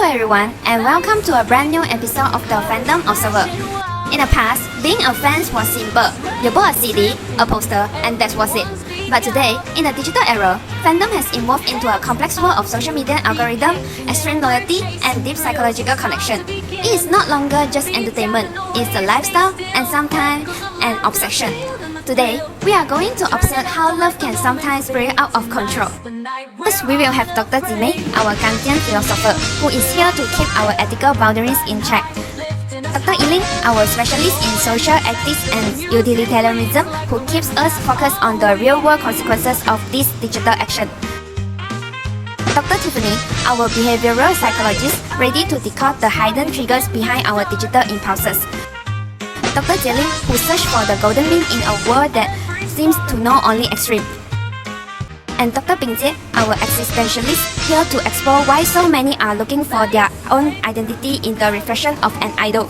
everyone, and welcome to a brand new episode of the Fandom Observer. In the past, being a fan was simple. You bought a CD, a poster, and that was it. But today, in the digital era, fandom has evolved into a complex world of social media algorithm, extreme loyalty, and deep psychological connection. It is no longer just entertainment, it's a lifestyle and sometimes an obsession. Today, we are going to observe how love can sometimes spiral out of control. First, we will have Dr. Zimei, our Kantian philosopher, who is here to keep our ethical boundaries in check. Dr. Yiling, our specialist in social ethics and utilitarianism, who keeps us focused on the real-world consequences of this digital action. Dr. Tiffany, our behavioral psychologist, ready to decode the hidden triggers behind our digital impulses. Dr. Jieling, who searches for the golden mean in a world that seems to know only extreme. And Dr. Bing Jie, our existentialist, here to explore why so many are looking for their own identity in the reflection of an idol.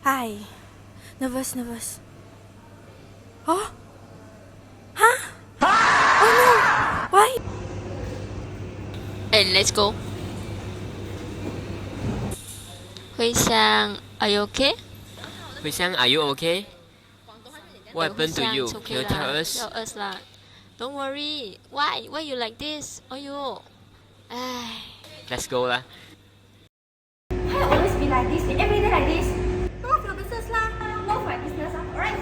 Hi. Nervous. Oh? Huh? Oh no! Why? And let's go. Hui Xiang, are you okay? Hui Xiang, are you okay? What happened to you? It's okay Can you tell us? Tell us lah. Don't worry. Why? Why you like this? Oh you. Let's go lah. I always be like this, every day like this. Go for your business lah. Go for your business lah. Alright.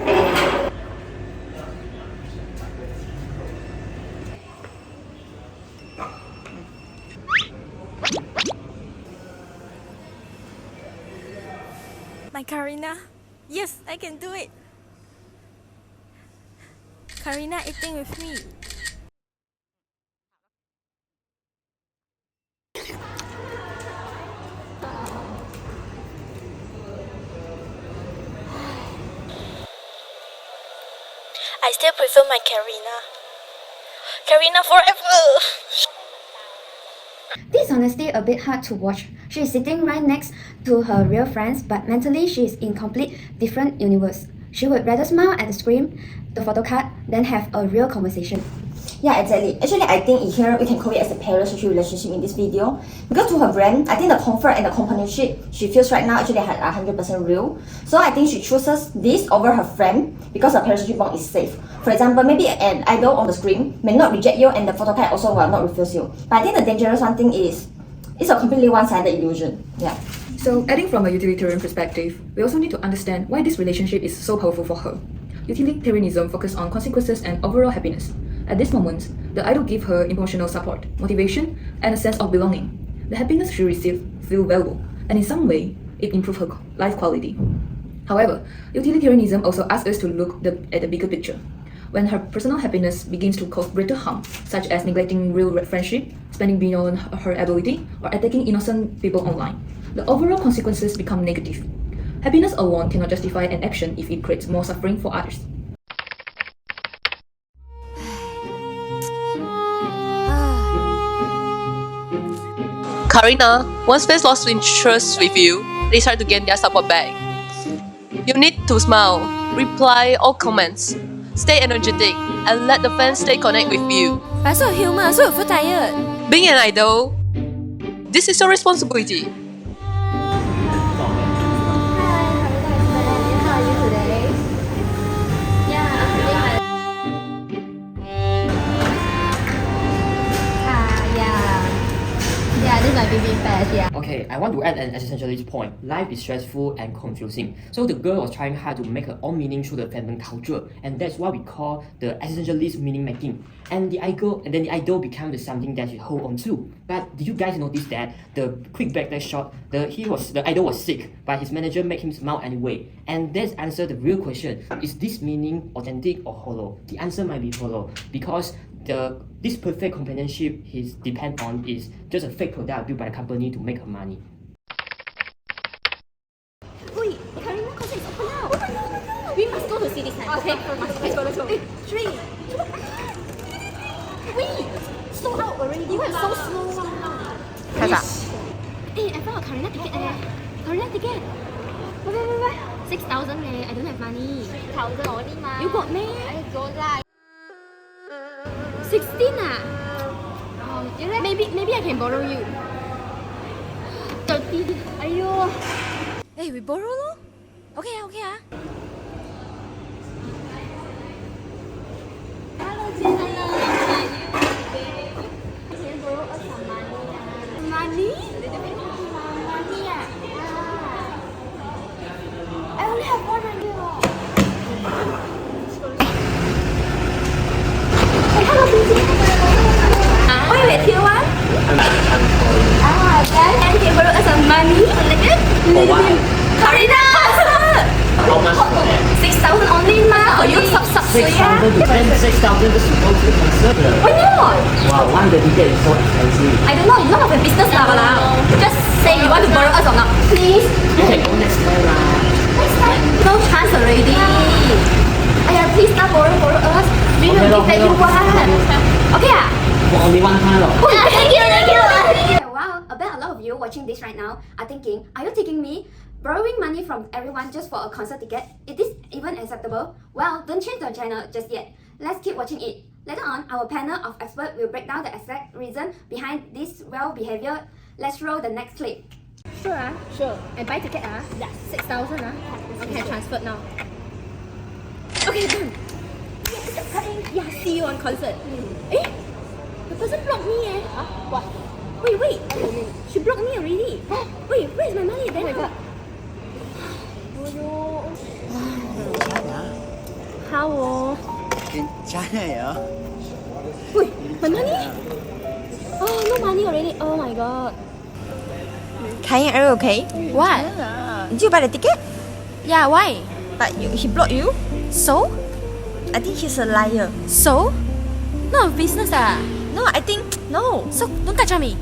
My Karina. Yes, I can do it. Karina eating with me. I still prefer my Karina. Karina forever! This is honestly a bit hard to watch. She is sitting right next to her real friends, but mentally she is in complete different universe. She would rather smile at the screen, the photo card, than have a real conversation. Yeah, exactly. Actually, I think here we can call it as a parasocial relationship in this video. Because to her brand, I think the comfort and the companionship she feels right now actually are 100% real. So I think she chooses this over her friend because her parasocial bond is safe. For example, maybe an idol on the screen may not reject you and the photo card also will not refuse you. But I think the dangerous one thing is, it's a completely one-sided illusion. Yeah. So, adding from a utilitarian perspective, we also need to understand why this relationship is so powerful for her. Utilitarianism focuses on consequences and overall happiness. At this moment, the idol gives her emotional support, motivation, and a sense of belonging. The happiness she receives feels valuable, and in some way, it improves her life quality. However, utilitarianism also asks us to look at the bigger picture. When her personal happiness begins to cause greater harm, such as neglecting real friendship, spending beyond her ability, or attacking innocent people online, the overall consequences become negative. Happiness alone cannot justify an action if it creates more suffering for others. Karina, once fans lost interest with you, they try to gain their support back. You need to smile, reply all comments, stay energetic, and let the fans stay connected with you. But so human, so you feel tired. Being an idol, this is your responsibility. How are you today? Yeah, this is my baby patch, yeah. Okay, I want to add an existentialist point. Life is stressful and confusing. So the girl was trying hard to make her own meaning through the fandom culture, and that's what we call the existentialist meaning making. And the idol became the something that she hold on to. But did you guys notice that the quick backlash shot, the idol was sick, but his manager made him smile anyway? And that's answer the real question: is this meaning authentic or hollow? The answer might be hollow because this perfect companionship he depend on is just a fake product built by the company to make her money. Wait, Karina concert is open now. We must go to see this time. Okay, let's go. 3. Wait, sold out already. You are so slow. 开始啊 I found a Karina ticket. Karina ticket. Wait. 6,000 I don't have money. 6,000 only ma. You got me? I got lah. 16 ah? maybe I can borrow you. 30. Ayo. Hey, we borrow lor. Okay, okay ah. Hello, Jin. Hello. Can you borrow us some money? Money? Money ah. I only have 100. Hey, hello, Jin. Oh, you wait here one? Can you borrow us some money? For what? Karina! How much for that? 6,000 only ma. For you sub 6,000 to spend 6,000 just to go to the concert. Why not? Wow, why the ticket is so expensive? I don't know, you know of a business lah. Just say you want to borrow us or not. Please. You can go next time lah. Next time. No chance already. Aiyah, please now borrow us. We will give that you one. Okay ah? For only one time lor. Thank you. Wow, I bet a lot of you watching this right now are thinking, are you taking me? Borrowing money from everyone just for a concert ticket? Is this even acceptable? Well, don't change the channel just yet. Let's keep watching it. Later on, our panel of experts will break down the exact reason behind this well behavior. Let's roll the next clip. Sure ah? Sure. I buy ticket ah? Yes. 6,000 ah? Okay, I transferred now. Okay, done. Yeah, see you on concert. Eh? The person blocked me eh? Huh? What? Wait. She blocked me already. Wait, where's my money then? Oh my god. How? 괜찮아요. Wait, my money? Oh, no money already. Oh my god. Kai, are you okay? What? Did you buy the ticket? Yeah, why? But he blocked you? So? I think he's a liar. So? Not business ah. No, I think no. So, don't touch on me.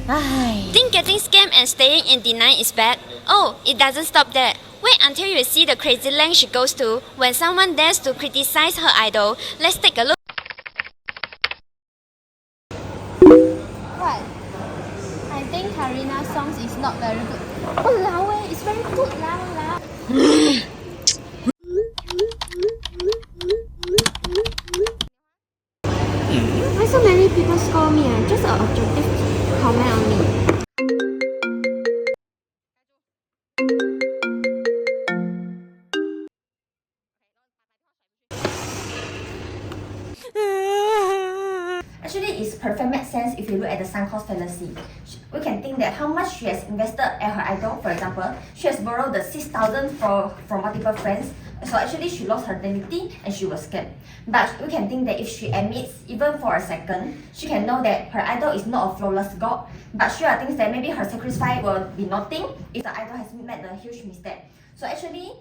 Ay. Think getting scammed and staying in denial is bad? Oh, it doesn't stop there. Wait until you see the crazy length she goes to when someone dares to criticize her idol. Let's take a look. What? I think Karina's songs is not very good. Oh, it's very good lah. Why so many people scold me? Just an objective comment on me. Actually, it's perfect make sense if you look at the sunk cost fallacy. We can think that how much she has invested at her idol. For example, she has borrowed the 6,000 from multiple friends. So actually, she lost her dignity and she was scammed. But we can think that if she admits, even for a second, she can know that her idol is not a flawless god. But she thinks that maybe her sacrifice will be nothing if the idol has made a huge mistake. So actually,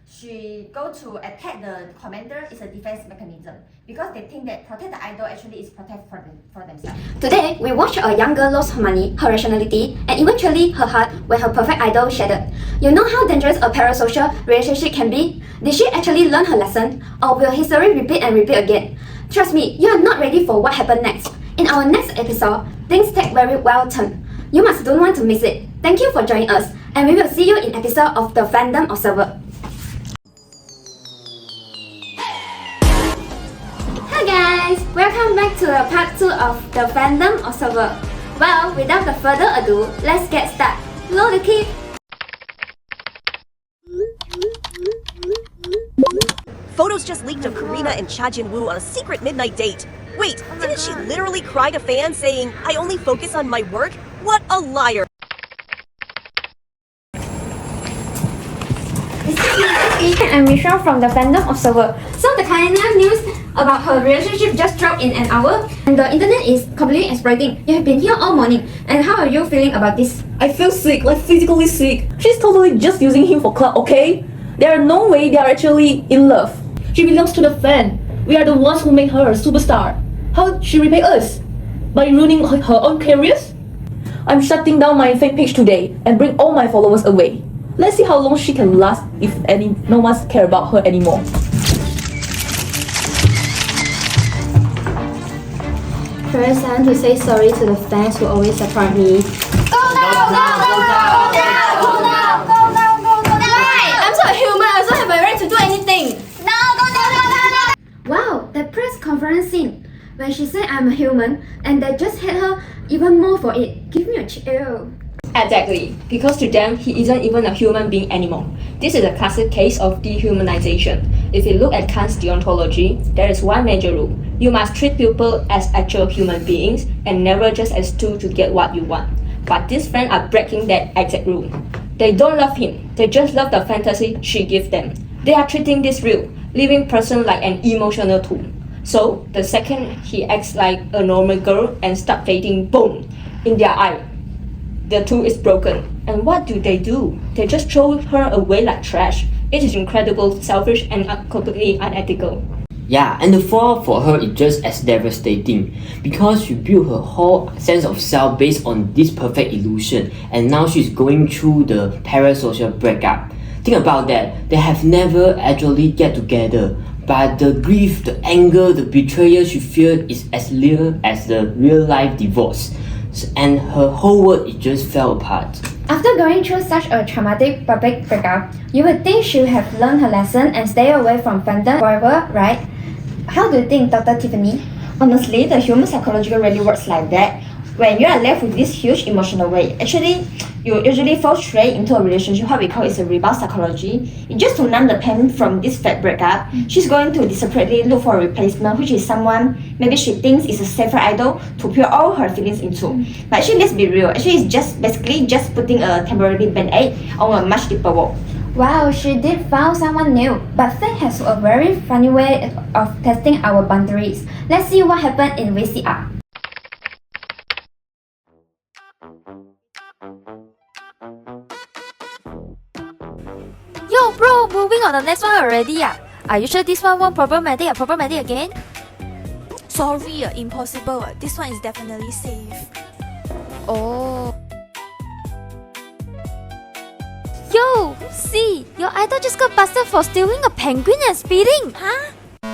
she go to attack the commenter is a defense mechanism because they think that protect the idol actually is protect for themselves. Today, we watch a young girl lose her money, her rationality, and eventually her heart when her perfect idol shattered. You know how dangerous a parasocial relationship can be? Did she actually learn her lesson? Or will history repeat and repeat again? Trust me, you are not ready for what happened next. In our next episode, things take very well turn. You must don't want to miss it. Thank you for joining us, and we will see you in episode of the Fandom Observer. Hi guys! Welcome back to the part 2 of the Fandom Observer. Well, without the further ado, let's get started. Roll the clip! Photos just leaked of Karina and Cha Jin-woo on a secret midnight date. Wait, didn't she literally cry to fans saying, "I only focus on my work"? What a liar! I'm Michelle from the Fandom Observer. So the Karina news about her relationship just dropped in an hour, and the internet is completely exploding. You have been here all morning, and how are you feeling about this? I feel sick, like physically sick. She's totally just using him for clout, okay? There are no way they are actually in love. She belongs to the fan. We are the ones who make her a superstar. How would she repay us? By ruining her own careers? I'm shutting down my fan page today and bring all my followers away. Let's see how long she can last if no one cares about her anymore. First, I want to say sorry to the fans who always support me. Go now! I'm so human, I also have a right to do anything. Wow, that press conference scene. when she said I'm a human, and they just hate her even more for it. Give me a chill. Exactly, because to them, he isn't even a human being anymore. This is a classic case of dehumanization. If you look at Kant's deontology, there is one major rule. You must treat people as actual human beings and never just as tools to get what you want. But these friends are breaking that exact rule. They don't love him, they just love the fantasy she gives them. They are treating this real, living person like an emotional tool. So, the second he acts like a normal girl and start fading, boom, in their eye, the tool is broken. And what do? They just throw her away like trash. It is incredible, selfish, and completely unethical. Yeah, and the fall for her is just as devastating because she built her whole sense of self based on this perfect illusion, and now she's going through the parasocial breakup. Think about that, they have never actually get together, but the grief, the anger, the betrayal she feared is as real as the real life divorce, and her whole world it just fell apart. After going through such a traumatic public breakup, you would think she would have learned her lesson and stay away from fandom forever, right? How do you think, Dr. Tiffany? Honestly, the human psychology really works like that. When you are left with this huge emotional weight, actually, you usually fall straight into a relationship, what we call is a rebound psychology. It's just to numb the pain from this bad breakup. She's going to desperately look for a replacement, which is someone maybe she thinks is a safer idol to pour all her feelings into. But actually, let's be real. Actually, it's just basically just putting a temporary band-aid on a much deeper wound. Wow, she did found someone new, but fate has a very funny way of testing our boundaries. Let's see what happened in VCR. Yo, bro, moving on the next one already. Are you sure this one won't problematic again? Sorry, impossible. This one is definitely safe. Oh. Yo, see, your idol just got busted for stealing a penguin and speeding. Huh?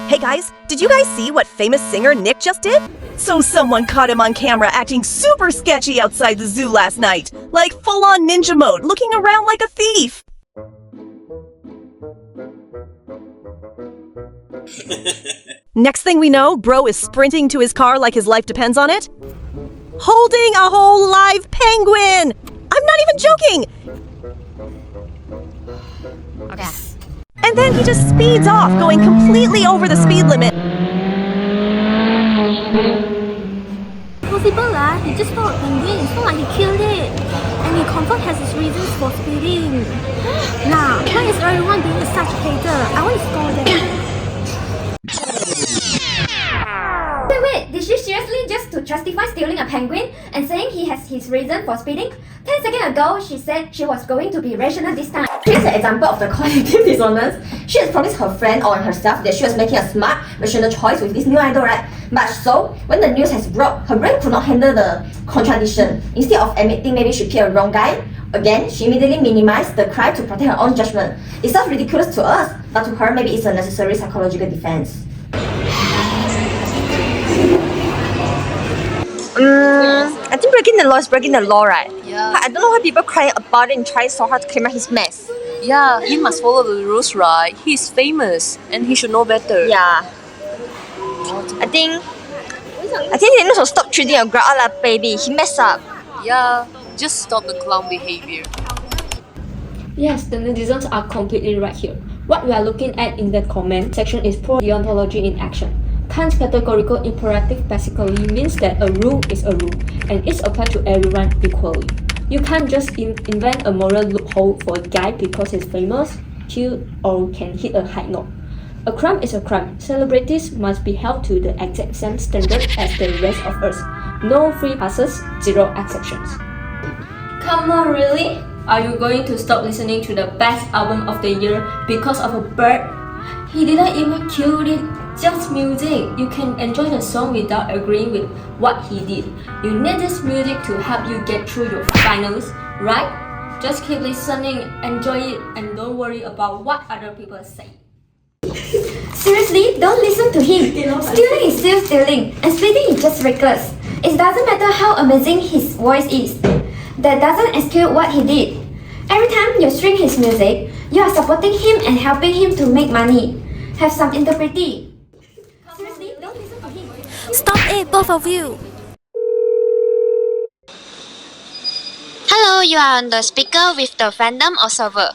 Hey guys, did you guys see what famous singer Nick just did? So someone caught him on camera acting super sketchy outside the zoo last night. Like full-on ninja mode, looking around like a thief. Next thing we know, bro is sprinting to his car like his life depends on it. Holding a whole live penguin! I'm not even joking! Okay. And then he just speeds off, going completely over the speed limit. Possible he just saw a penguin. It's not like he killed it. And he confirmed has his reasons for speeding. Now, why is everyone being such a hater? I want to score them. Wait, did she seriously just to justify stealing a penguin and saying he has his reason for speeding? 10 seconds ago, she said she was going to be rational this time. Here's an example of the cognitive dissonance. She has promised her friend or herself that she was making a smart, rational choice with this new idol, right? But so, when the news has broke, her brain could not handle the contradiction. Instead of admitting maybe she picked a wrong guy, again, she immediately minimized the crime to protect her own judgment. It sounds ridiculous to us, but to her, maybe it's a necessary psychological defense. I think breaking the law is breaking the law, right? Yeah. I don't know why people crying about it and trying so hard to clean up his mess. Yeah, he must follow the rules, right? He's famous and he should know better. Yeah. I think they need to stop treating a girl like a baby. He messed up. Yeah, just stop the clown behavior. Yes, the netizens are completely right here. What we are looking at in the comment section is poor deontology in action. Kant's categorical imperative basically means that a rule is a rule, and it's applied to everyone equally. You can't just invent a moral loophole for a guy because he's famous, cute, or can hit a high note. A crime is a crime. Celebrities must be held to the exact same standard as the rest of us. No free passes, zero exceptions. Come on, really? Are you going to stop listening to the best album of the year because of a bird? He didn't even kill it, just music. You can enjoy the song without agreeing with what he did. You need this music to help you get through your finals, right? Just keep listening, enjoy it, and don't worry about what other people say. Seriously, don't listen to him. Stealing is still stealing, and speeding is just reckless. It doesn't matter how amazing his voice is. That doesn't excuse what he did. Every time you stream his music, you are supporting him and helping him to make money. Have some integrity. Seriously, don't Stop it, both of you! Hello, you are on the speaker with the Fandom Observer.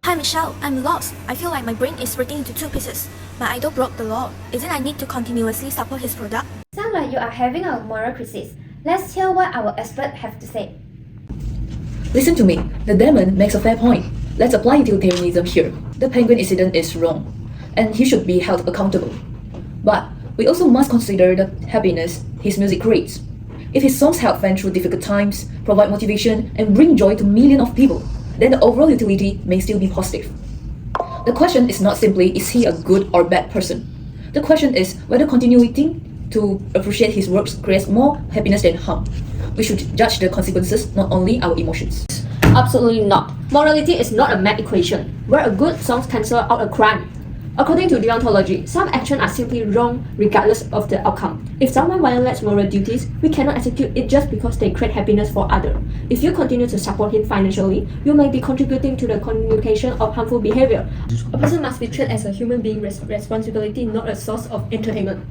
Hi Michelle, I'm lost. I feel like my brain is breaking into two pieces. My idol broke the law. Isn't I need to continuously support his product? Sounds like you are having a moral crisis. Let's hear what our experts have to say. Listen to me. The demon makes a fair point. Let's apply utilitarianism here. The penguin incident is wrong, and he should be held accountable. But we also must consider the happiness his music creates. If his songs help fans through difficult times, provide motivation, and bring joy to millions of people, then the overall utility may still be positive. The question is not simply is he a good or bad person. The question is whether continuing to appreciate his works creates more happiness than harm. We should judge the consequences, not only our emotions. Absolutely not. Morality is not a math equation, where a good song cancels out a crime. According to deontology, some actions are simply wrong regardless of the outcome. If someone violates moral duties, we cannot execute it just because they create happiness for others. If you continue to support him financially, you may be contributing to the communication of harmful behavior. A person must be treated as a human being with responsibility, not a source of entertainment.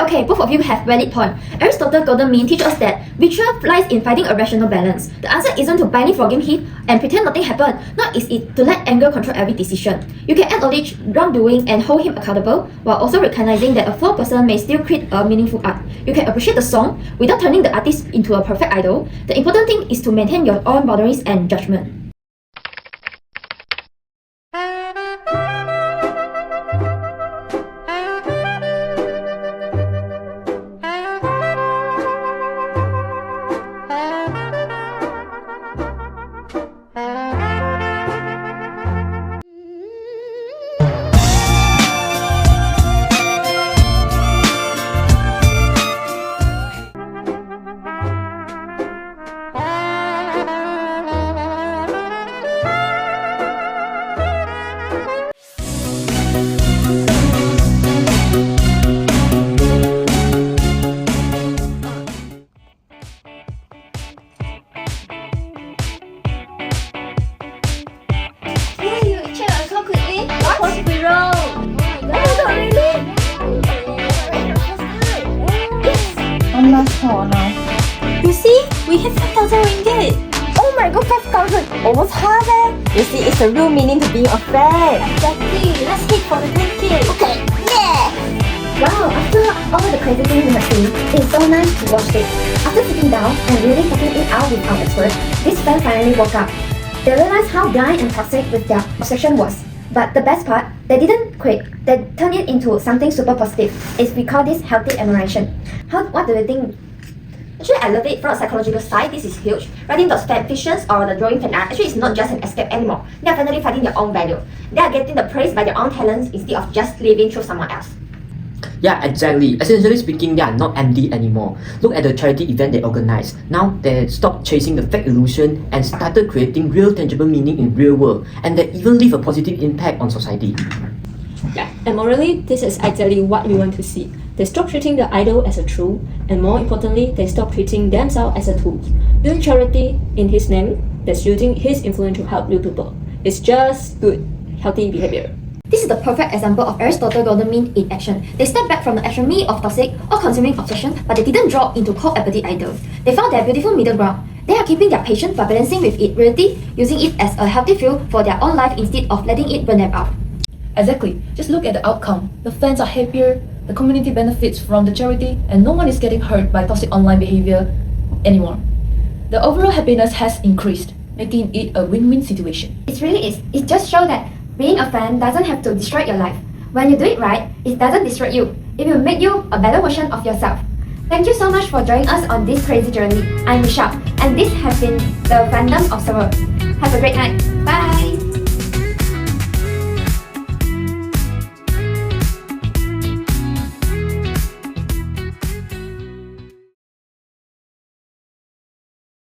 Okay, both of you have valid point. Aristotle's golden mean teaches us that virtue lies in finding a rational balance. The answer isn't to blindly forgive him and pretend nothing happened, nor is it to let anger control every decision. You can acknowledge wrongdoing and hold him accountable, while also recognizing that a flawed person may still create a meaningful art. You can appreciate the song without turning the artist into a perfect idol. The important thing is to maintain your own boundaries and judgment. You see, we hit 5,000 ringgit. Oh my god, 5,000! Almost half You see, it's the real meaning to being a fan. Exactly. Let's hit for the 10K. Okay, yeah! Wow, after all the crazy things we have seen, it's so nice to watch it. After sitting down and really talking it out with our experts, this fan finally woke up. They realized how blind and toxic with their obsession was. But the best part, they didn't quit. They turned it into something super positive. We call this healthy admiration. What do you think? Actually, I love it from a psychological side. This is huge. Writing those fan fictions or the drawing fan art, actually, it's not just an escape anymore. They are finally finding their own value. They are getting the praise by their own talents instead of just living through someone else. Yeah, exactly. Essentially speaking, they are not empty anymore. Look at the charity event they organized. Now they stopped chasing the fake illusion and started creating real tangible meaning in real world, and they even leave a positive impact on society. Yeah, and morally, this is exactly what we want to see. They stop treating the idol as a tool, and more importantly, they stop treating themselves as a tool. Doing charity in his name, that's using his influence to help real people. It's just good, healthy behavior. This is the perfect example of Aristotle's golden mean in action. They stepped back from the extreme of toxic or consuming obsession, but they didn't drop into cold apathy either. They found their beautiful middle ground. They are keeping their passion but balancing with it reality, using it as a healthy fuel for their own life instead of letting it burn them out. Exactly. Just look at the outcome. The fans are happier, the community benefits from the charity, and no one is getting hurt by toxic online behavior anymore. The overall happiness has increased, making it a win-win situation. It really is. It just shows that being a fan doesn't have to destroy your life. When you do it right, it doesn't destroy you. It will make you a better version of yourself. Thank you so much for joining us on this crazy journey. I'm Michelle, and this has been the Fandom Observer. Have a great night.